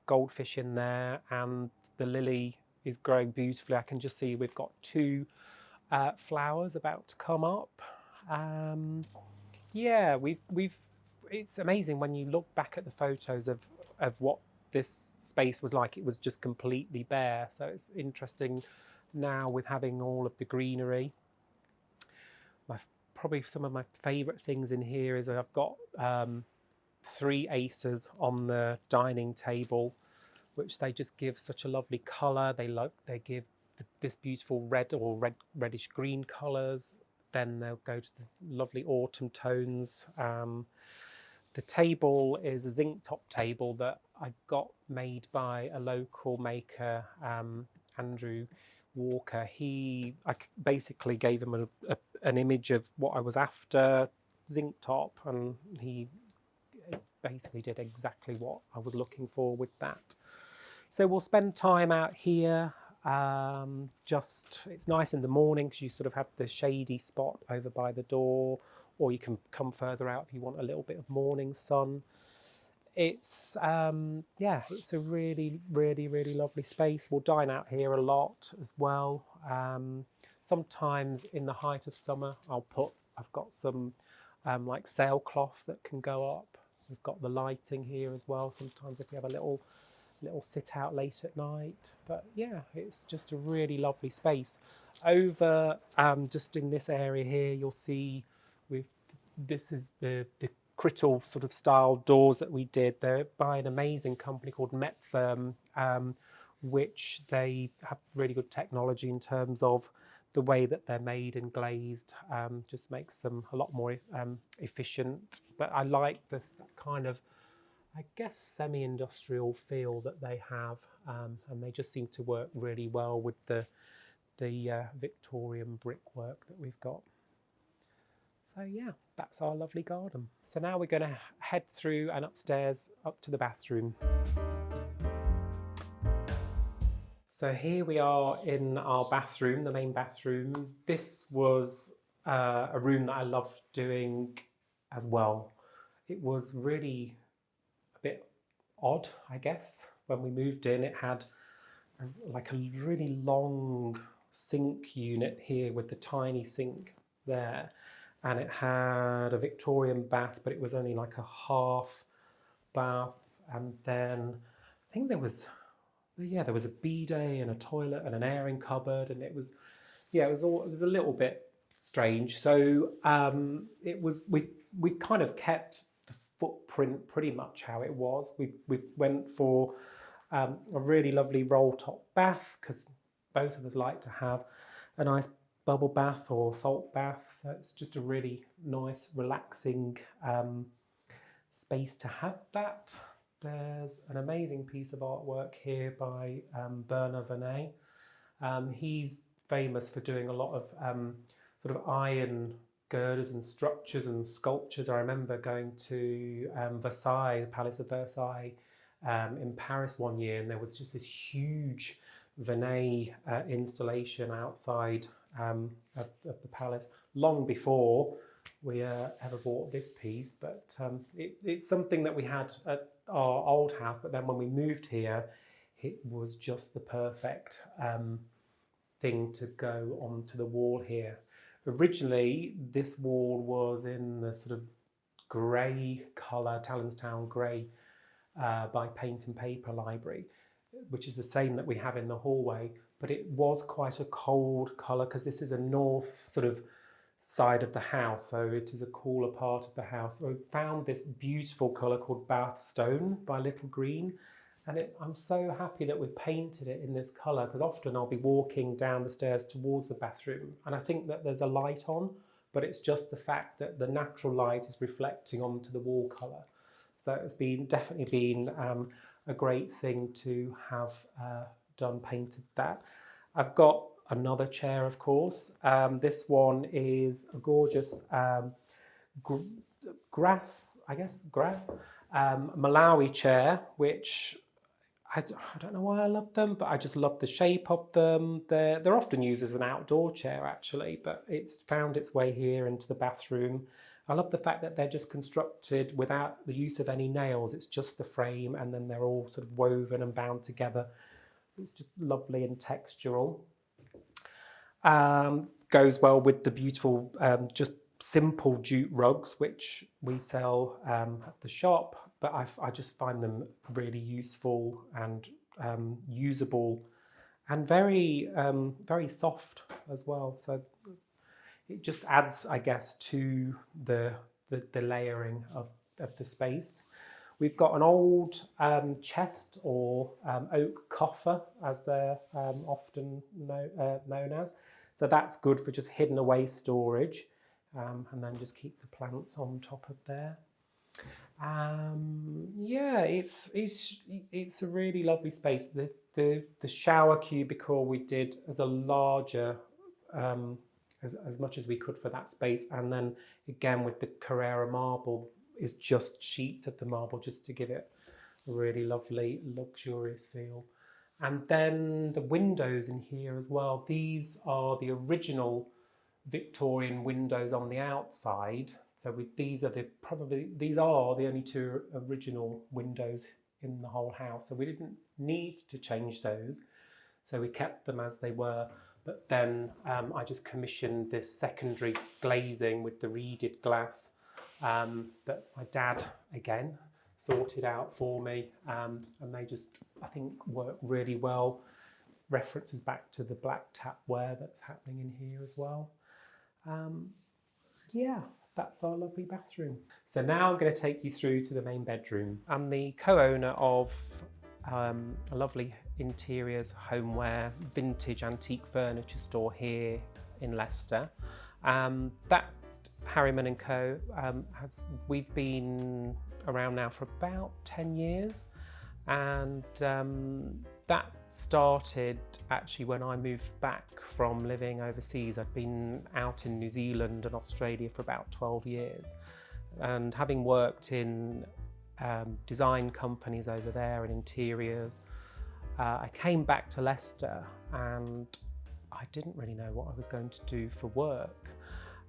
goldfish in there, and the lily is growing beautifully. I can just see we've got 2 flowers about to come up. Yeah, it's amazing when you look back at the photos of what this space was like. It was just completely bare, so it's interesting now with having all of the greenery. Probably some of my favourite things in here is I've got 3 aces on the dining table, which they just give such a lovely colour. They give this beautiful red or reddish green colours. Then they'll go to the lovely autumn tones. The table is a zinc top table that I got made by a local maker, Andrew Walker. I basically gave him an image of what I was after, zinc top, and he basically did exactly what I was looking for with that. So we'll spend time out here. It's nice in the morning because you sort of have the shady spot over by the door, or you can come further out if you want a little bit of morning sun. It's it's a really, really, really lovely space. We'll dine out here a lot as well. Sometimes in the height of summer, I've got some like sailcloth that can go up. We've got the lighting here as well. Sometimes if we have a little sit out late at night. But yeah, it's just a really lovely space. Over just in this area here, you'll see this is the Crittle sort of style doors that we did. They're by an amazing company called Metfirm, which they have really good technology in terms of the way that they're made and glazed. Just makes them a lot more efficient. But I like this kind of, I guess, semi-industrial feel that they have, and they just seem to work really well with the Victorian brickwork that we've got. So yeah, that's our lovely garden. So now we're going to head through and upstairs up to the bathroom. So here we are in our bathroom, the main bathroom. This was a room that I loved doing as well. It was really a bit odd, I guess. When we moved in, it had like a really long sink unit here with the tiny sink there. And it had a Victorian bath, but it was only like a half bath. And then I think there was a bidet and a toilet and an airing cupboard, and it was a little bit strange. So we kind of kept the footprint pretty much how it was. We went for a really lovely roll top bath because both of us like to have a nice bubble bath or salt bath. So it's just a really nice, relaxing space to have that. There's an amazing piece of artwork here by Bernard Venet. He's famous for doing a lot of sort of iron girders and structures and sculptures. I remember going to Versailles, the Palace of Versailles in Paris one year, and there was just this huge Venet installation outside of the palace, long before we ever bought this piece. But it's something that we had at our old house, but then when we moved here, it was just the perfect thing to go onto the wall here. Originally, this wall was in the sort of grey colour, Talonstown grey, by Paint and Paper Library, which is the same that we have in the hallway, but it was quite a cold colour because this is a north sort of side of the house, so it is a cooler part of the house. So we found this beautiful colour called Bath Stone by Little Green, and I'm so happy that we painted it in this colour because often I'll be walking down the stairs towards the bathroom and I think that there's a light on, but it's just the fact that the natural light is reflecting onto the wall colour. So it's definitely been a great thing to have painted that. I've got another chair, of course. This one is a gorgeous grass Malawi chair, which I don't know why I love them, but I just love the shape of them. They're often used as an outdoor chair actually, but it's found its way here into the bathroom. I love the fact that they're just constructed without the use of any nails. It's just the frame and then they're all sort of woven and bound together. It's just lovely and textural. Goes well with the beautiful, just simple jute rugs, which we sell at the shop, but I just find them really useful and usable and very very soft as well. So it just adds, I guess, to the layering of the space. We've got an old chest or oak coffer, as they're often known as. So that's good for just hidden away storage, and then just keep the plants on top of there. Yeah, it's a really lovely space. The shower cubicle we did as a larger, as much as we could for that space, and then again with the Carrara marble is just sheets of the marble just to give it a really lovely luxurious feel. And then the windows in here as well. These are the original Victorian windows on the outside. So these are the only two original windows in the whole house. So we didn't need to change those. So we kept them as they were. But then I just commissioned this secondary glazing with the reeded glass that my dad, again, sorted out for me. And they just, I think, work really well. References back to the black tapware that's happening in here as well. Yeah, that's our lovely bathroom. So now I'm going to take you through to the main bedroom. I'm the co-owner of a lovely interiors, homeware, vintage antique furniture store here in Leicester. That Harriman and Co. We've been around now for about 10 years, and that started actually when I moved back from living overseas. I'd been out in New Zealand and Australia for about 12 years, and having worked in design companies over there and interiors, I came back to Leicester and I didn't really know what I was going to do for work.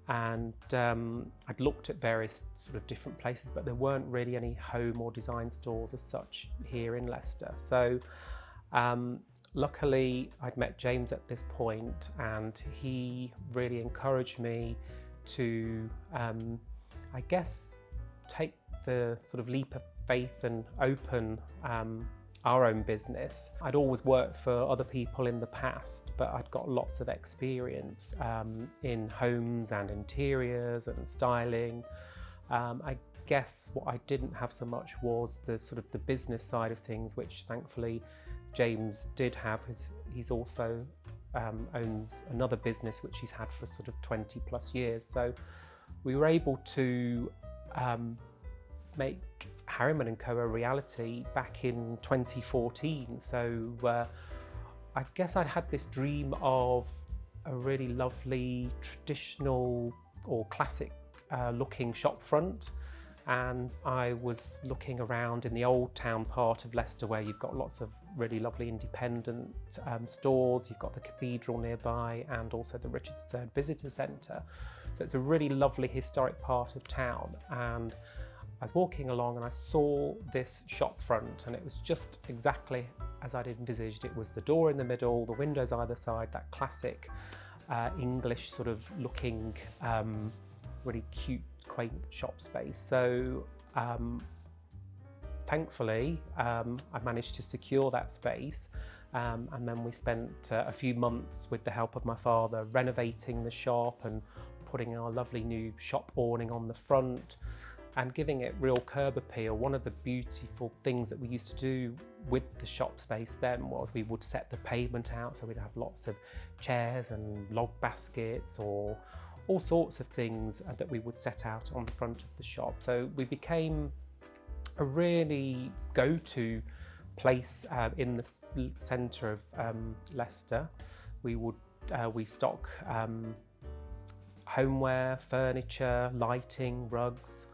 And I'd looked at various sort of different places, but there weren't really any home or design stores as such here in Leicester. So luckily I'd met James at this point, and he really encouraged me to, I guess, take the sort of leap of faith and open our own business. I'd always worked for other people in the past, but I'd got lots of experience in homes and interiors and styling. I guess what I didn't have so much was the sort of the business side of things, which thankfully James did have. He's also owns another business which he's had for sort of 20 plus years. So we were able to make Harriman and Co. a reality back in 2014. So I guess I'd had this dream of a really lovely traditional or classic looking shop front, and I was looking around in the old town part of Leicester where you've got lots of really lovely independent stores. You've got the cathedral nearby and also the Richard III Visitor Centre. So it's a really lovely historic part of town, and I was walking along and I saw this shop front, and it was just exactly as I'd envisaged. It was the door in the middle, the windows either side, that classic English sort of looking, really cute, quaint shop space. So thankfully I managed to secure that space, and then we spent a few months with the help of my father renovating the shop and putting our lovely new shop awning on the front and giving it real curb appeal. One of the beautiful things that we used to do with the shop space then was we would set the pavement out, so we'd have lots of chairs and log baskets or all sorts of things that we would set out on the front of the shop. So we became a really go-to place in the centre of Leicester. We stock homeware, furniture, lighting, rugs,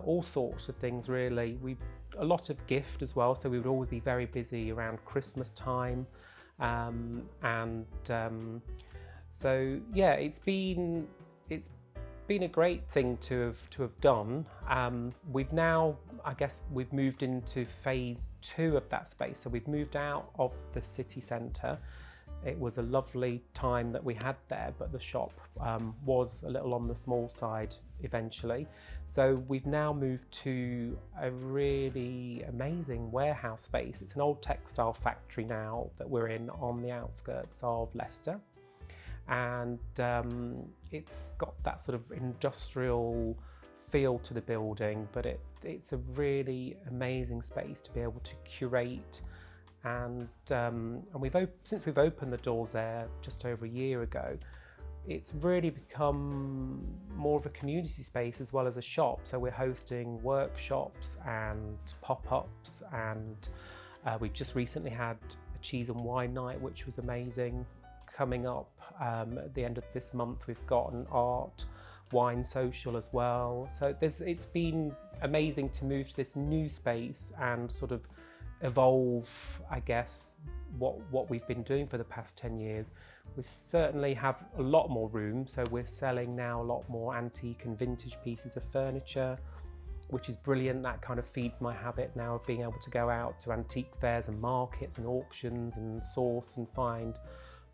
all sorts of things really. A lot of gift as well, so we would always be very busy around Christmas time, so yeah, it's been a great thing to have done. We've now, I guess, we've moved into phase 2 of that space, so we've moved out of the city centre It was a lovely time that we had there, but the shop was a little on the small side eventually. So we've now moved to a really amazing warehouse space. It's an old textile factory now that we're in on the outskirts of Leicester. And it's got that sort of industrial feel to the building, but it's a really amazing space to be able to curate. And since we've opened the doors there just over a year ago, it's really become more of a community space as well as a shop. So we're hosting workshops and pop-ups, and we just recently had a cheese and wine night, which was amazing. Coming up at the end of this month, we've got an art wine social as well. So it's been amazing to move to this new space and sort of evolve, I guess, what we've been doing for the past 10 years. We certainly have a lot more room, so we're selling now a lot more antique and vintage pieces of furniture, which is brilliant. That kind of feeds my habit now of being able to go out to antique fairs and markets and auctions and source and find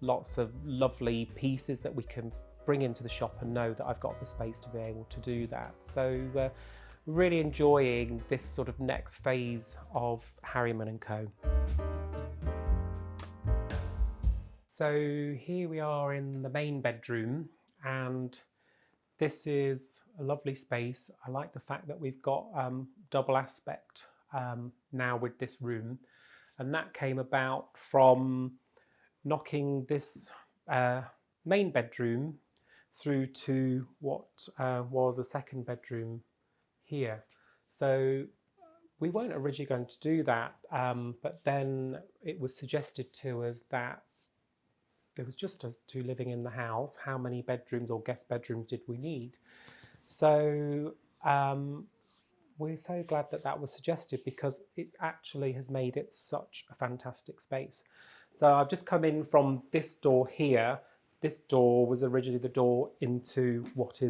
lots of lovely pieces that we can bring into the shop and know that I've got the space to be able to do that. So really enjoying this sort of next phase of Harriman & Co. So here we are in the main bedroom, and this is a lovely space. I like the fact that we've got double aspect now with this room, and that came about from knocking this main bedroom through to what was a second bedroom here. So we weren't originally going to do that, but then it was suggested to us that there was just us two living in the house. How many bedrooms or guest bedrooms did we need? So we're so glad that that was suggested, because it actually has made it such a fantastic space. So I've just come in from this door here. This door was originally the door into what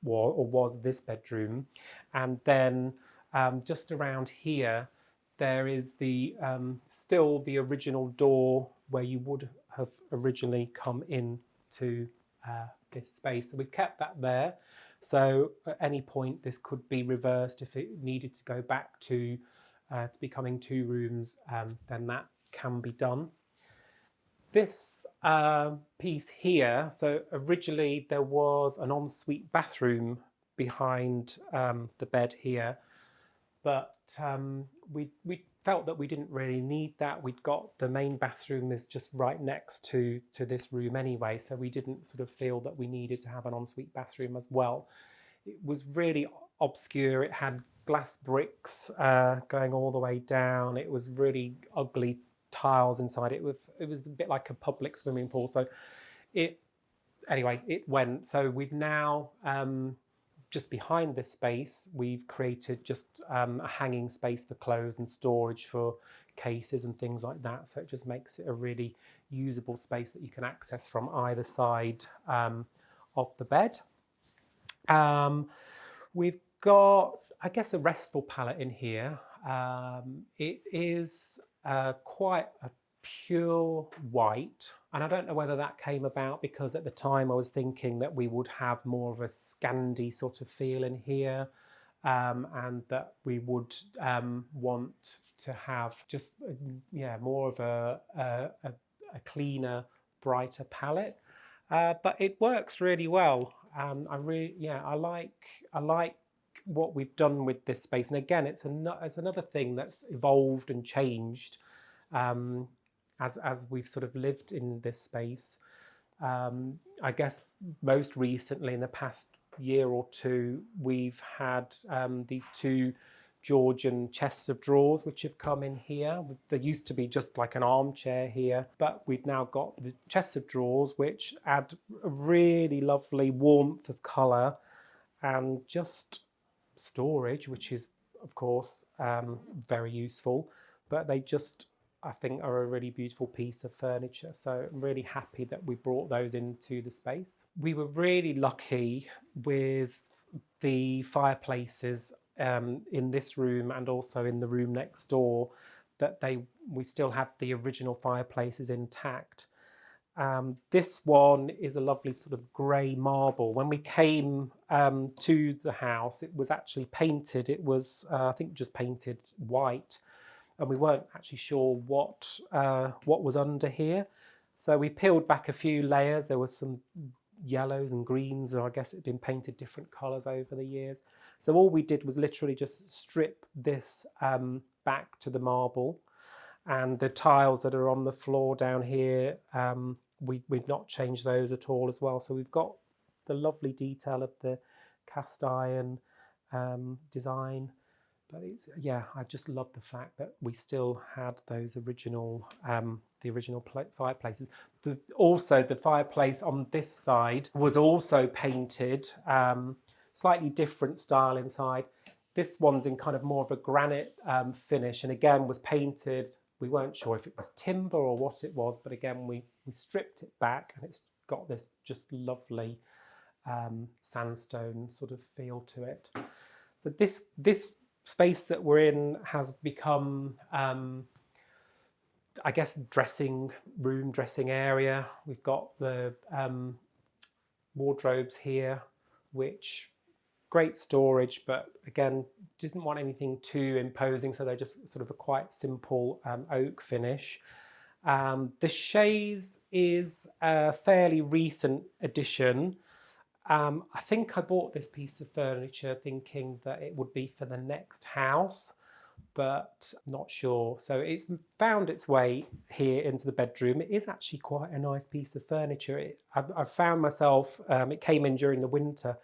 was this bedroom, and then just around here there is the still the original door where you would have originally come into this space. So we've kept that there, so at any point this could be reversed if it needed to go back to becoming two rooms, then that can be done. This piece here, so originally there was an ensuite bathroom behind the bed here, but we felt that we didn't really need that. We'd got the main bathroom is just right next to this room anyway, so we didn't sort of feel that we needed to have an ensuite bathroom as well. It was really obscure. It had glass bricks going all the way down. It was really ugly tiles inside. It was a bit like a public swimming pool. So it went. So we've now just behind this space, we've created just a hanging space for clothes and storage for cases and things like that. So it just makes it a really usable space that you can access from either side of the bed. We've got, I guess, a restful palette in here. It is quite a pure white, and I don't know whether that came about because at the time I was thinking that we would have more of a Scandi sort of feel in here, and that we would want to have just more of a cleaner, brighter palette, but it works really well. I like what we've done with this space, and again, it's another thing that's evolved and changed as we've sort of lived in this space. I guess most recently, in the past year or two, we've had these two Georgian chests of drawers which have come in here. There used to be just like an armchair here, but we've now got the chests of drawers which add a really lovely warmth of colour and just storage, which is of course very useful, but they just, I think, are a really beautiful piece of furniture. So I'm really happy that we brought those into the space. We were really lucky with the fireplaces in this room and also in the room next door, that we still had the original fireplaces intact. This one is a lovely sort of grey marble. When we came to the house, it was actually painted. It was, I think, just painted white, and we weren't actually sure what was under here. So we peeled back a few layers. There was some yellows and greens, or I guess it had been painted different colours over the years. So all we did was literally just strip this back to the marble, and the tiles that are on the floor down here, we've not changed those at all as well. So we've got the lovely detail of the cast iron design. But yeah, I just love the fact that we still had those original, the original fireplaces. Also, the fireplace on this side was also painted, slightly different style inside. This one's in kind of more of a granite finish, and again was painted. We weren't sure if it was timber or what it was, but again, we stripped it back, and it's got this just lovely sandstone sort of feel to it. So this space that we're in has become, I guess, dressing area. We've got the wardrobes here, which great storage, but again, didn't want anything too imposing, so they're just sort of a quite simple oak finish. The chaise is a fairly recent addition. I think I bought this piece of furniture thinking that it would be for the next house, but not sure. So it's found its way here into the bedroom. It is actually quite a nice piece of furniture. I found myself, it came in during the winter,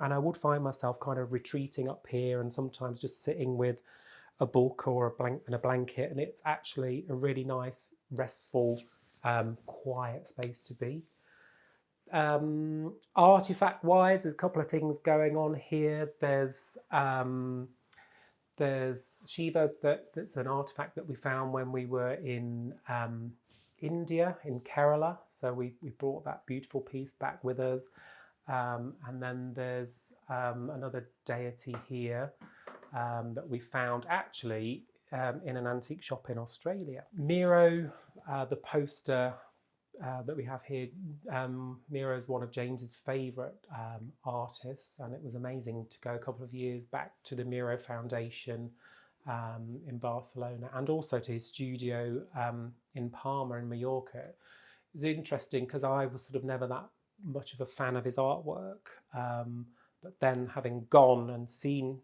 and I would find myself kind of retreating up here and sometimes just sitting with a book or a blanket, and it's actually a really nice, restful, quiet space to be. Artifact wise, there's a couple of things going on here. There's Shiva, that's an artifact that we found when we were in India, in Kerala. So we brought that beautiful piece back with us. And then there's another deity here that we found actually in an antique shop in Australia. Miro, the poster that we have here, Miro is one of James's favourite artists, and it was amazing to go a couple of years back to the Miro Foundation in Barcelona, and also to his studio in Palma in Mallorca. It was interesting because I was sort of never that much of a fan of his artwork, but then having gone and seen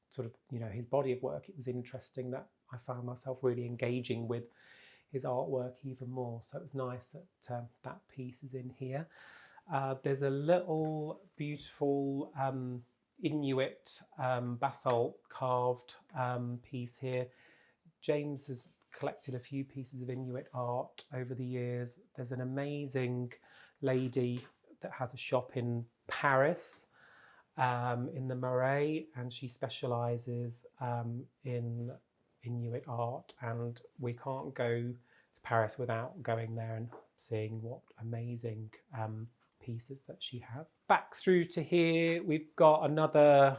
sort of, you know, his body of work, it was interesting that I found myself really engaging with his artwork even more. So it was nice that that piece is in here. There's a little beautiful Inuit basalt carved piece here. James has collected a few pieces of Inuit art over the years. There's an amazing lady that has a shop in Paris, in the Marais, and she specialises in Inuit art, and we can't go to Paris without going there and seeing what amazing pieces that she has. Back through to here, we've got another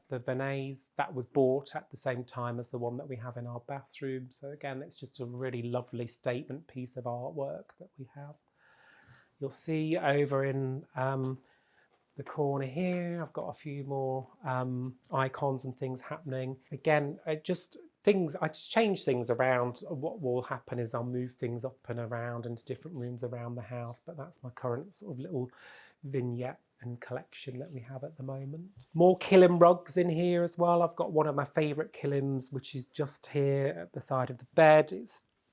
the vase that was bought at the same time as the one that we have in our bathroom. So again, it's just a really lovely statement piece of artwork that we have. You'll see over in the corner here, I've got a few more icons and things happening. Again, I just change things around. What will happen is I'll move things up and around into different rooms around the house, but that's my current sort of little vignette and collection that we have at the moment. More kilim rugs in here as well. I've got one of my favourite kilims, which is just here at the side of the bed.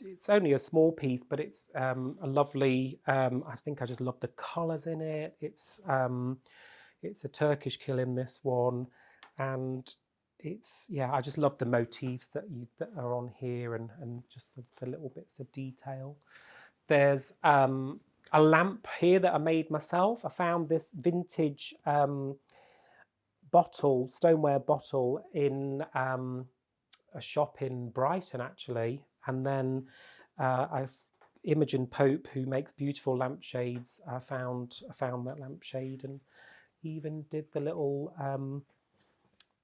It's only a small piece, but it's a lovely, I think I just love the colours in it. It's a Turkish kilim, this one, and I just love the motifs that are on here and just the little bits of detail. There's a lamp here that I made myself. I found this vintage stoneware bottle in a shop in Brighton, actually. And then Imogen Pope, who makes beautiful lampshades, I found that lampshade, and even did the little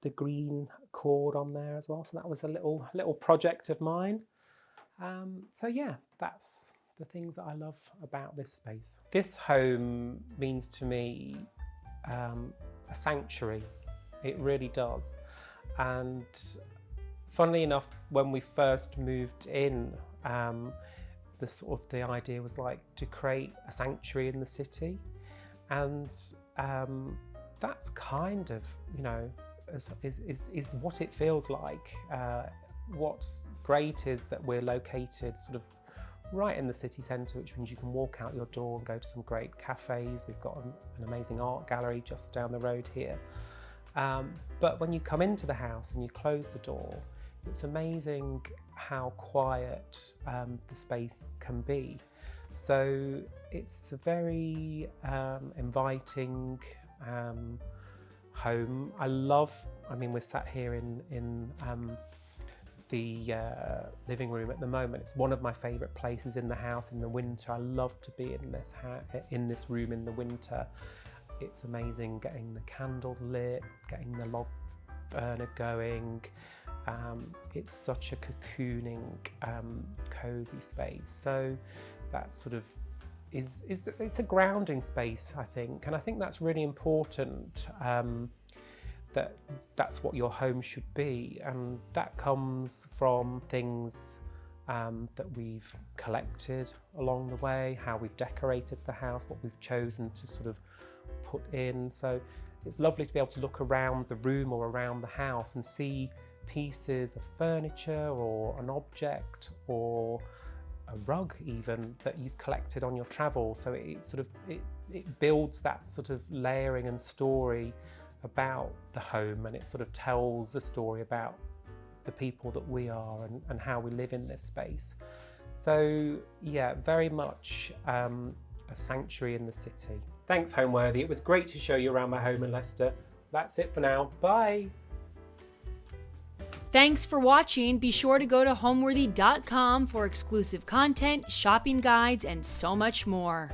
the green cord on there as well. So that was a little project of mine. So yeah, that's the things that I love about this space. This home means to me a sanctuary. It really does. And funnily enough, when we first moved in, the idea was like to create a sanctuary in the city, and that's kind of, you know, is what it feels like. What's great is that we're located sort of right in the city centre, which means you can walk out your door and go to some great cafes. We've got an amazing art gallery just down the road here. But when you come into the house and you close the door, it's amazing how quiet the space can be. So it's a very inviting home. I mean, we're sat here in the living room at the moment. It's one of my favourite places in the house in the winter. I love to be in this room in the winter. It's amazing getting the candles lit, getting the log burner going. It's such a cocooning, cosy space. So that sort of it's a grounding space, I think, and I think that's really important. That's what your home should be, and that comes from things that we've collected along the way, how we've decorated the house, what we've chosen to sort of put in. So it's lovely to be able to look around the room or around the house and see pieces of furniture or an object or a rug even that you've collected on your travel. So it builds that sort of layering and story about the home, and it sort of tells a story about the people that we are and how we live in this space. So yeah, very much a sanctuary in the city. Thanks, Homeworthy. It was great to show you around my home in Leicester. That's it for now. Bye. Thanks for watching. Be sure to go to homeworthy.com for exclusive content, shopping guides, and so much more.